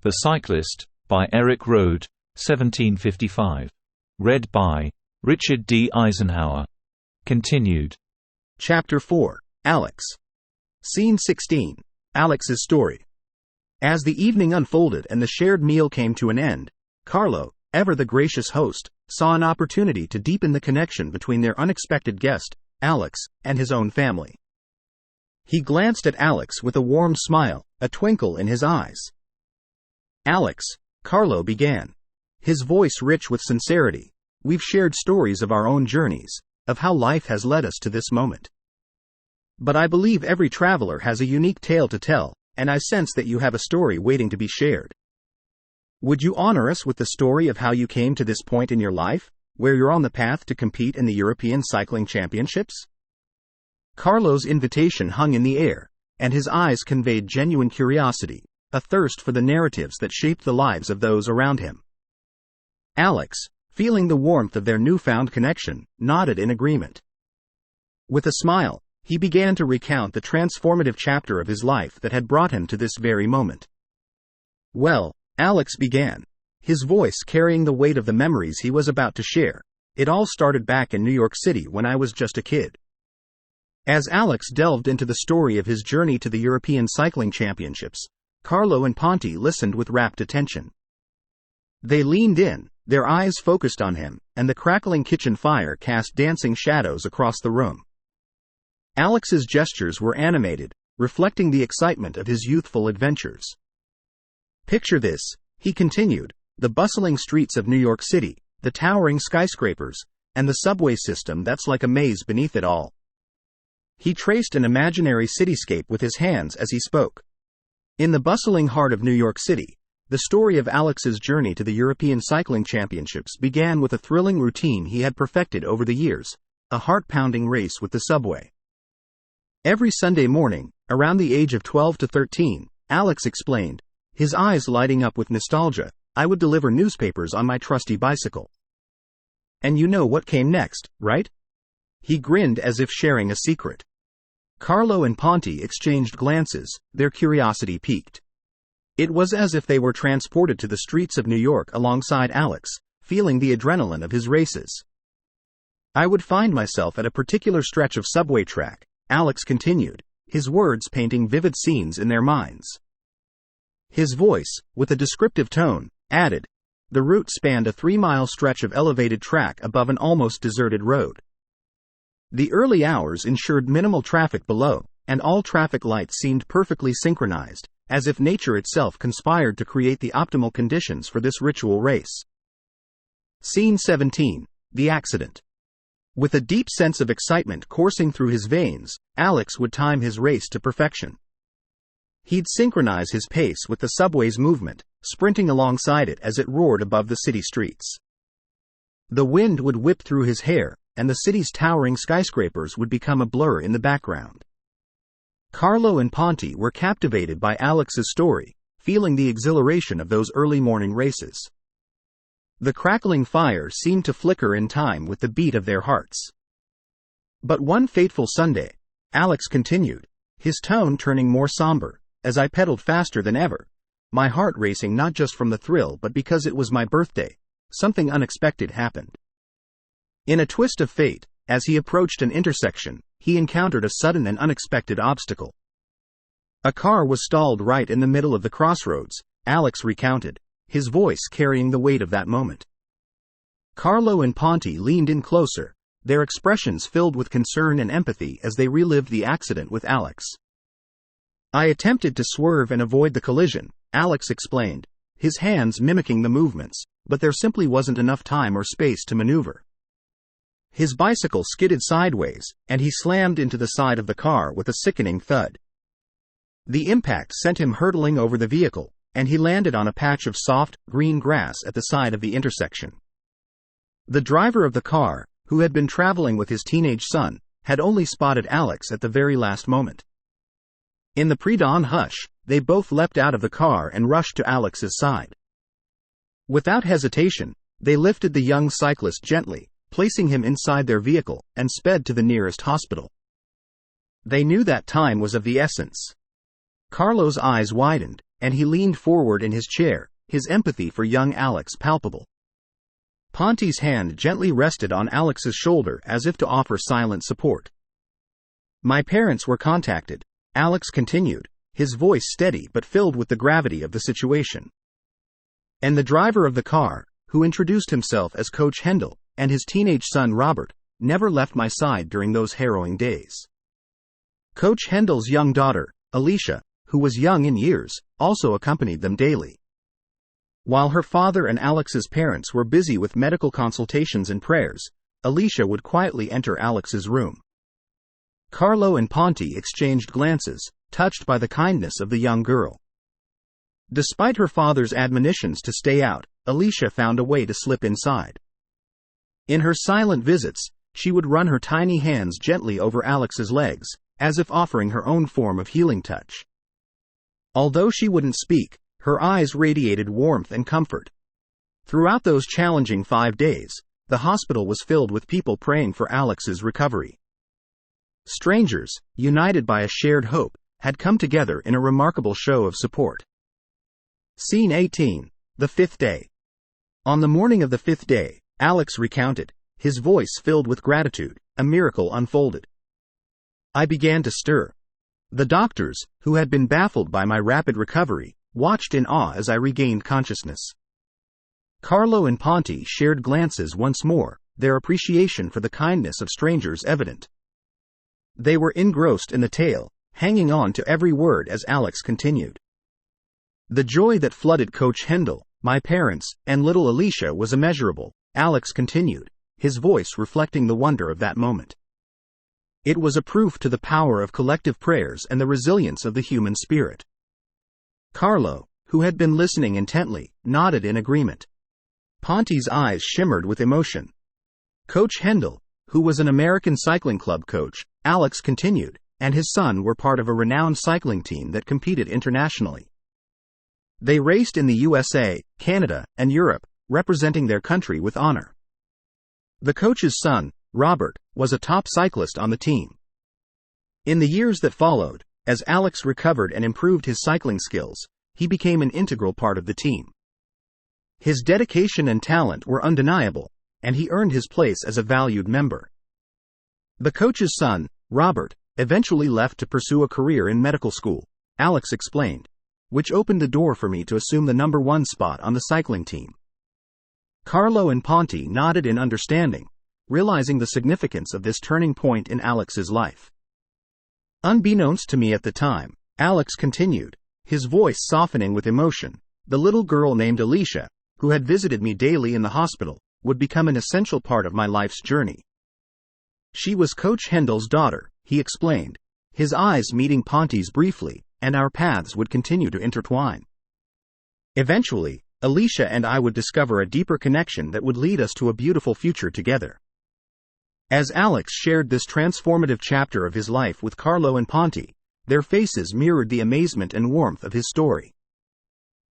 The Cyclist, by Erik Røde, 1755. Read by Richard D. Eisenhower. Continued. Chapter 4. Alex. Scene 16. Alex's story. As the evening unfolded and the shared meal came to an end, Carlo, ever the gracious host, saw an opportunity to deepen the connection between their unexpected guest, Alex, and his own family. He glanced at Alex with a warm smile, a twinkle in his eyes. "Alex," Carlo began, his voice rich with sincerity, "we've shared stories of our own journeys, of how life has led us to this moment. But I believe every traveler has a unique tale to tell, and I sense that you have a story waiting to be shared. Would you honor us with the story of how you came to this point in your life, where you're on the path to compete in the European Cycling Championships?" Carlo's invitation hung in the air, and his eyes conveyed genuine curiosity, a thirst for the narratives that shaped the lives of those around him. Alex, feeling the warmth of their newfound connection, nodded in agreement. With a smile, he began to recount the transformative chapter of his life that had brought him to this very moment. "Well," Alex began, his voice carrying the weight of the memories he was about to share, "it all started back in New York City when I was just a kid." As Alex delved into the story of his journey to the European Cycling Championships, Carlo and Ponti listened with rapt attention. They leaned in, their eyes focused on him, and the crackling kitchen fire cast dancing shadows across the room. Alex's gestures were animated, reflecting the excitement of his youthful adventures. "Picture this," he continued, "the bustling streets of New York City, the towering skyscrapers, and the subway system that's like a maze beneath it all." He traced an imaginary cityscape with his hands as he spoke. In the bustling heart of New York City, the story of Alex's journey to the European Cycling Championships began with a thrilling routine he had perfected over the years, a heart-pounding race with the subway. Every Sunday morning, around the age of 12 to 13, Alex explained, his eyes lighting up with nostalgia, "I would deliver newspapers on my trusty bicycle. And you know what came next, right?" He grinned as if sharing a secret. Carlo and Ponti exchanged glances, their curiosity piqued. It was as if they were transported to the streets of New York alongside Alex, feeling the adrenaline of his races. "I would find myself at a particular stretch of subway track," Alex continued, his words painting vivid scenes in their minds. His voice, with a descriptive tone, added, "The route spanned a 3-mile stretch of elevated track above an almost deserted road. The early hours ensured minimal traffic below, and all traffic lights seemed perfectly synchronized, as if nature itself conspired to create the optimal conditions for this ritual race." Scene 17. The Accident. With a deep sense of excitement coursing through his veins, Alex would time his race to perfection. He'd synchronize his pace with the subway's movement, sprinting alongside it as it roared above the city streets. The wind would whip through his hair, and the city's towering skyscrapers would become a blur in the background. Carlo and Ponti were captivated by Alex's story, feeling the exhilaration of those early morning races. The crackling fire seemed to flicker in time with the beat of their hearts. "But one fateful Sunday," Alex continued, his tone turning more somber, "as I pedaled faster than ever, my heart racing not just from the thrill but because it was my birthday, something unexpected happened. In a twist of fate, as he approached an intersection, he encountered a sudden and unexpected obstacle. A car was stalled right in the middle of the crossroads," Alex recounted, his voice carrying the weight of that moment. Carlo and Ponti leaned in closer, their expressions filled with concern and empathy as they relived the accident with Alex. "I attempted to swerve and avoid the collision," Alex explained, his hands mimicking the movements, "but there simply wasn't enough time or space to maneuver. His bicycle skidded sideways, and he slammed into the side of the car with a sickening thud. The impact sent him hurtling over the vehicle, and he landed on a patch of soft, green grass at the side of the intersection. The driver of the car, who had been traveling with his teenage son, had only spotted Alex at the very last moment. In the pre-dawn hush, they both leapt out of the car and rushed to Alex's side. Without hesitation, they lifted the young cyclist gently, placing him inside their vehicle, and sped to the nearest hospital. They knew that time was of the essence. Carlo's eyes widened, and he leaned forward in his chair, his empathy for young Alex palpable. Ponte's hand gently rested on Alex's shoulder as if to offer silent support. My parents were contacted, Alex continued, his voice steady but filled with the gravity of the situation. And the driver of the car, who introduced himself as Coach Hendel, and his teenage son Robert, never left my side during those harrowing days. Coach Hendel's young daughter, Alicia, who was young in years, also accompanied them daily. While her father and Alex's parents were busy with medical consultations and prayers, Alicia would quietly enter Alex's room. Carlo and Ponte exchanged glances, touched by the kindness of the young girl. Despite her father's admonitions to stay out, Alicia found a way to slip inside. In her silent visits, she would run her tiny hands gently over Alex's legs, as if offering her own form of healing touch. Although she wouldn't speak, her eyes radiated warmth and comfort. Throughout those challenging 5 days, the hospital was filled with people praying for Alex's recovery. Strangers, united by a shared hope, had come together in a remarkable show of support. Scene 18, the 5th day. On the morning of the 5th day, Alex recounted, his voice filled with gratitude, a miracle unfolded. I began to stir. The doctors, who had been baffled by my rapid recovery, watched in awe as I regained consciousness. Carlo and Ponte shared glances once more, their appreciation for the kindness of strangers evident. They were engrossed in the tale, hanging on to every word as Alex continued. The joy that flooded Coach Hendel, my parents, and little Alicia was immeasurable, Alex continued, his voice reflecting the wonder of that moment. It was a proof to the power of collective prayers and the resilience of the human spirit. Carlo, who had been listening intently, nodded in agreement. Ponte's eyes shimmered with emotion. Coach Hendel, who was an American cycling club coach, Alex continued, and his son were part of a renowned cycling team that competed internationally. They raced in the USA, Canada, and Europe, representing their country with honor. The coach's son, Robert, was a top cyclist on the team. In the years that followed, as Alex recovered and improved his cycling skills, he became an integral part of the team. His dedication and talent were undeniable, and he earned his place as a valued member. The coach's son, Robert, eventually left to pursue a career in medical school, Alex explained, which opened the door for me to assume the number 1 spot on the cycling team. Carlo and Ponte nodded in understanding, realizing the significance of this turning point in Alex's life. Unbeknownst to me at the time, Alex continued, his voice softening with emotion, the little girl named Alicia, who had visited me daily in the hospital, would become an essential part of my life's journey. She was Coach Hendel's daughter, he explained, his eyes meeting Ponte's briefly, and our paths would continue to intertwine. Eventually, Alicia and I would discover a deeper connection that would lead us to a beautiful future together. As Alex shared this transformative chapter of his life with Carlo and Ponte, their faces mirrored the amazement and warmth of his story.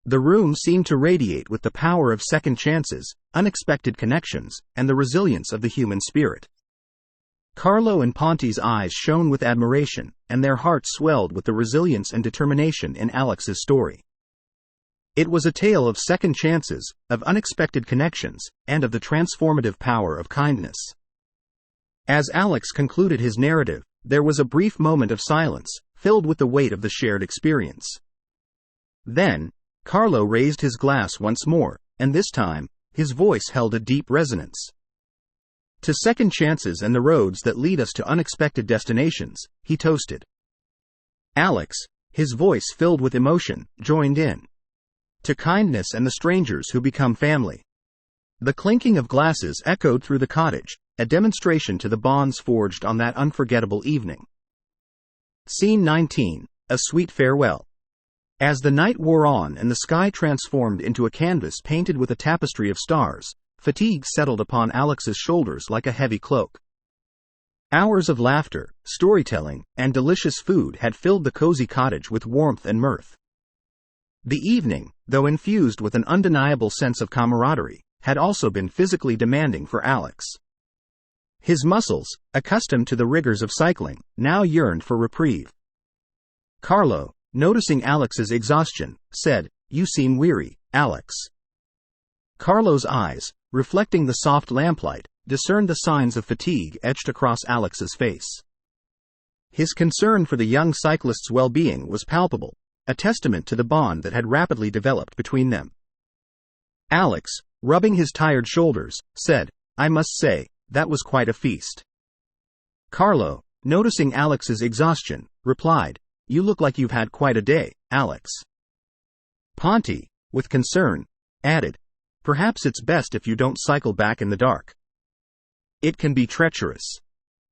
The room seemed to radiate with the power of second chances, unexpected connections, and the resilience of the human spirit. Carlo and Ponte's eyes shone with admiration, and their hearts swelled with the resilience and determination in Alex's story. It was a tale of second chances, of unexpected connections, and of the transformative power of kindness. As Alex concluded his narrative, there was a brief moment of silence, filled with the weight of the shared experience. Then, Carlo raised his glass once more, and this time, his voice held a deep resonance. To second chances and the roads that lead us to unexpected destinations, he toasted. Alex, his voice filled with emotion, joined in. To kindness and the strangers who become family. The clinking of glasses echoed through the cottage, a demonstration to the bonds forged on that unforgettable evening. Scene 19, a sweet farewell. As the night wore on and the sky transformed into a canvas painted with a tapestry of stars, fatigue settled upon Alex's shoulders like a heavy cloak. Hours of laughter, storytelling, and delicious food had filled the cozy cottage with warmth and mirth. The evening, though infused with an undeniable sense of camaraderie, had also been physically demanding for Alex. His muscles, accustomed to the rigors of cycling, now yearned for reprieve. Carlo, noticing Alex's exhaustion, said, "You seem weary, Alex." Carlo's eyes, reflecting the soft lamplight, discerned the signs of fatigue etched across Alex's face. His concern for the young cyclist's well-being was palpable, a testament to the bond that had rapidly developed between them. Alex, rubbing his tired shoulders, said, "I must say, that was quite a feast." Carlo, noticing Alex's exhaustion, replied, "You look like you've had quite a day, Alex." Ponte, with concern, added, "Perhaps it's best if you don't cycle back in the dark. It can be treacherous."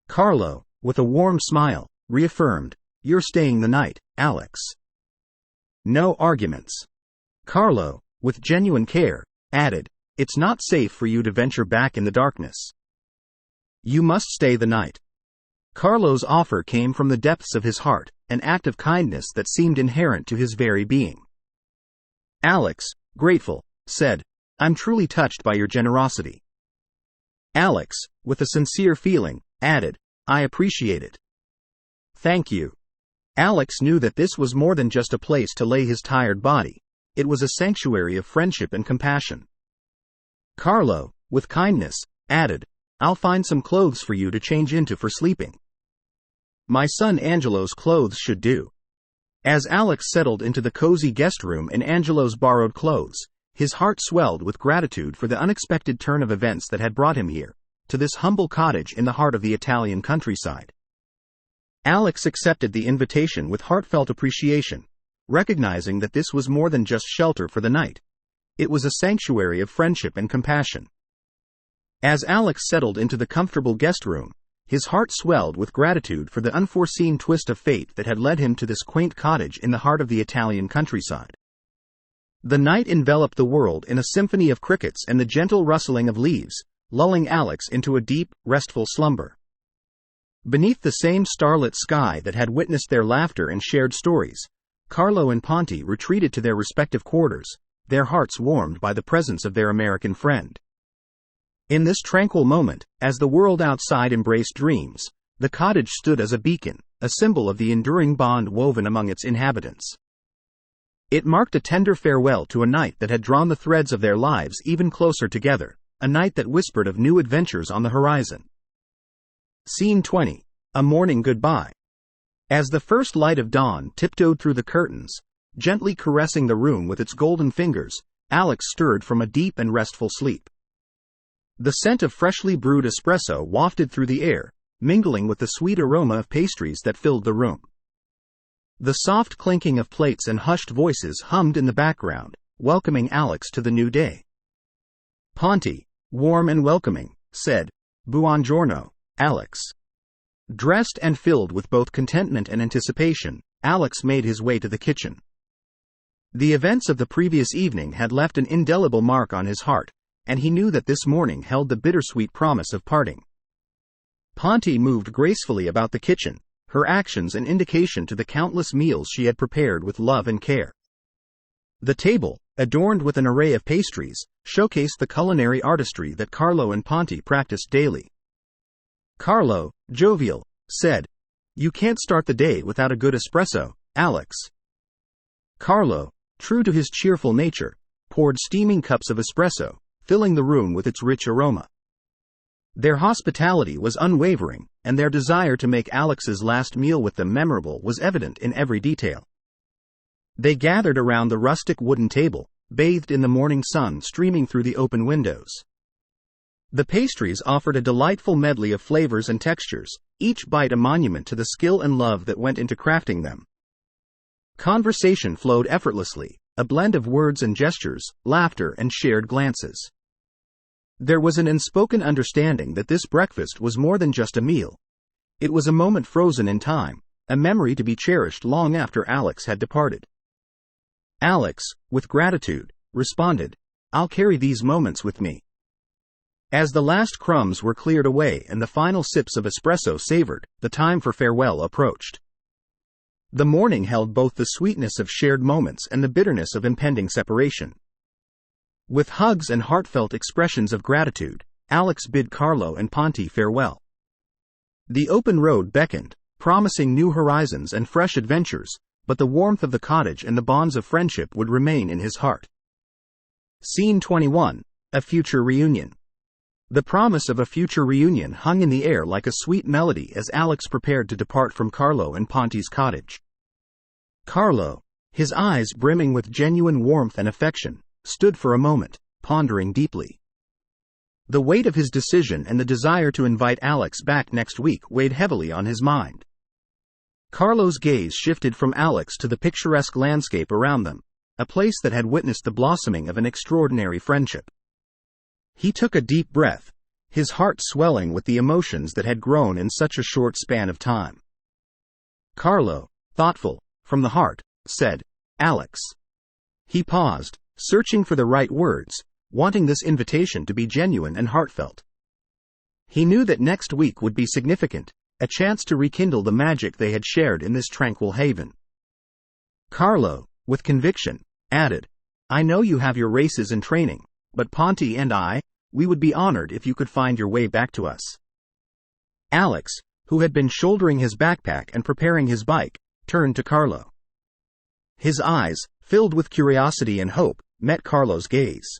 Carlo, with a warm smile, reaffirmed, "You're staying the night, Alex." No arguments. Carlo, with genuine care, added, "It's not safe for you to venture back in the darkness. You must stay the night." Carlo's offer came from the depths of his heart, an act of kindness that seemed inherent to his very being. Alex, grateful, said, "I'm truly touched by your generosity." Alex, with a sincere feeling, added, "I appreciate it." "Thank you." Alex knew that this was more than just a place to lay his tired body. It was a sanctuary of friendship and compassion. Carlo, with kindness, added, "I'll find some clothes for you to change into for sleeping. My son Angelo's clothes should do." As Alex settled into the cozy guest room in Angelo's borrowed clothes, his heart swelled with gratitude for the unexpected turn of events that had brought him here, to this humble cottage in the heart of the Italian countryside. Alex accepted the invitation with heartfelt appreciation, recognizing that this was more than just shelter for the night. It was a sanctuary of friendship and compassion. As Alex settled into the comfortable guest room, his heart swelled with gratitude for the unforeseen twist of fate that had led him to this quaint cottage in the heart of the Italian countryside. The night enveloped the world in a symphony of crickets and the gentle rustling of leaves, lulling Alex into a deep, restful slumber. Beneath the same starlit sky that had witnessed their laughter and shared stories, Carlo and Ponte retreated to their respective quarters, their hearts warmed by the presence of their American friend. In this tranquil moment, as the world outside embraced dreams, the cottage stood as a beacon, a symbol of the enduring bond woven among its inhabitants. It marked a tender farewell to a night that had drawn the threads of their lives even closer together, a night that whispered of new adventures on the horizon. Scene 20. A morning goodbye. As the first light of dawn tiptoed through the curtains, gently caressing the room with its golden fingers, Alex stirred from a deep and restful sleep. The scent of freshly brewed espresso wafted through the air, mingling with the sweet aroma of pastries that filled the room. The soft clinking of plates and hushed voices hummed in the background, welcoming Alex to the new day. Ponte, warm and welcoming, said, "Buongiorno, Alex." Dressed and filled with both contentment and anticipation, Alex made his way to the kitchen. The events of the previous evening had left an indelible mark on his heart, and he knew that this morning held the bittersweet promise of parting. Ponte moved gracefully about the kitchen, her actions an indication to the countless meals she had prepared with love and care. The table, adorned with an array of pastries, showcased the culinary artistry that Carlo and Ponte practiced daily. Carlo, jovial, said, "You can't start the day without a good espresso, Alex." Carlo, true to his cheerful nature, poured steaming cups of espresso, filling the room with its rich aroma. Their hospitality was unwavering, and their desire to make Alex's last meal with them memorable was evident in every detail. They gathered around the rustic wooden table, bathed in the morning sun streaming through the open windows. The pastries offered a delightful medley of flavors and textures, each bite a monument to the skill and love that went into crafting them. Conversation flowed effortlessly, a blend of words and gestures, laughter and shared glances. There was an unspoken understanding that this breakfast was more than just a meal. It was a moment frozen in time, a memory to be cherished long after Alex had departed. Alex, with gratitude, responded, "I'll carry these moments with me." As the last crumbs were cleared away and the final sips of espresso savored, the time for farewell approached. The morning held both the sweetness of shared moments and the bitterness of impending separation. With hugs and heartfelt expressions of gratitude, Alex bid Carlo and Ponte farewell. The open road beckoned, promising new horizons and fresh adventures, but the warmth of the cottage and the bonds of friendship would remain in his heart. Scene 21. A future reunion. The promise of a future reunion hung in the air like a sweet melody as Alex prepared to depart from Carlo and Ponti's cottage. Carlo, his eyes brimming with genuine warmth and affection, stood for a moment, pondering deeply. The weight of his decision and the desire to invite Alex back next week weighed heavily on his mind. Carlo's gaze shifted from Alex to the picturesque landscape around them, a place that had witnessed the blossoming of an extraordinary friendship. He took a deep breath, his heart swelling with the emotions that had grown in such a short span of time. Carlo, thoughtful, from the heart, said, "Alex." He paused, searching for the right words, wanting this invitation to be genuine and heartfelt. He knew that next week would be significant, a chance to rekindle the magic they had shared in this tranquil haven. Carlo, with conviction, added, "I know you have your races and training, but Ponti and we would be honored if you could find your way back to us." Alex, who had been shouldering his backpack and preparing his bike, turned to Carlo. His eyes, filled with curiosity and hope, met Carlo's gaze.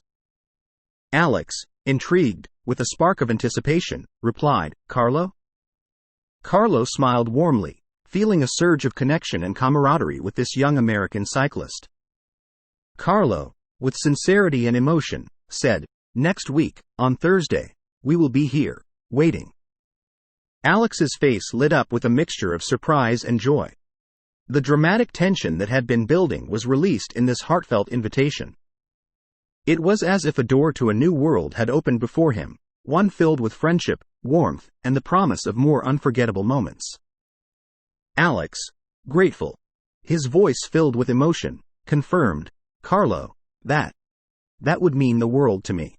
Alex, intrigued, with a spark of anticipation, replied, "Carlo?" Carlo smiled warmly, feeling a surge of connection and camaraderie with this young American cyclist. Carlo, with sincerity and emotion, said, "Next week, on Thursday, we will be here, waiting." Alex's face lit up with a mixture of surprise and joy. The dramatic tension that had been building was released in this heartfelt invitation. It was as if a door to a new world had opened before him, one filled with friendship, warmth, and the promise of more unforgettable moments. Alex, grateful, his voice filled with emotion, confirmed, "Carlo, that would mean the world to me."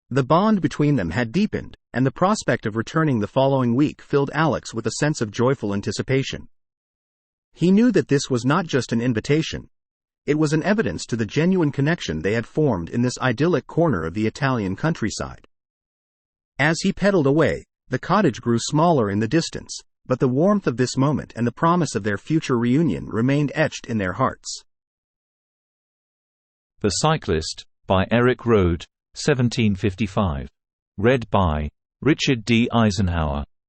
The bond between them had deepened, and the prospect of returning the following week filled Alex with a sense of joyful anticipation. He knew that this was not just an invitation. It was an evidence to the genuine connection they had formed in this idyllic corner of the Italian countryside. As he pedaled away, the cottage grew smaller in the distance, but the warmth of this moment and the promise of their future reunion remained etched in their hearts. The Cyclist, by Erik Røde, 1755. Read by Richard D. Eisenhower.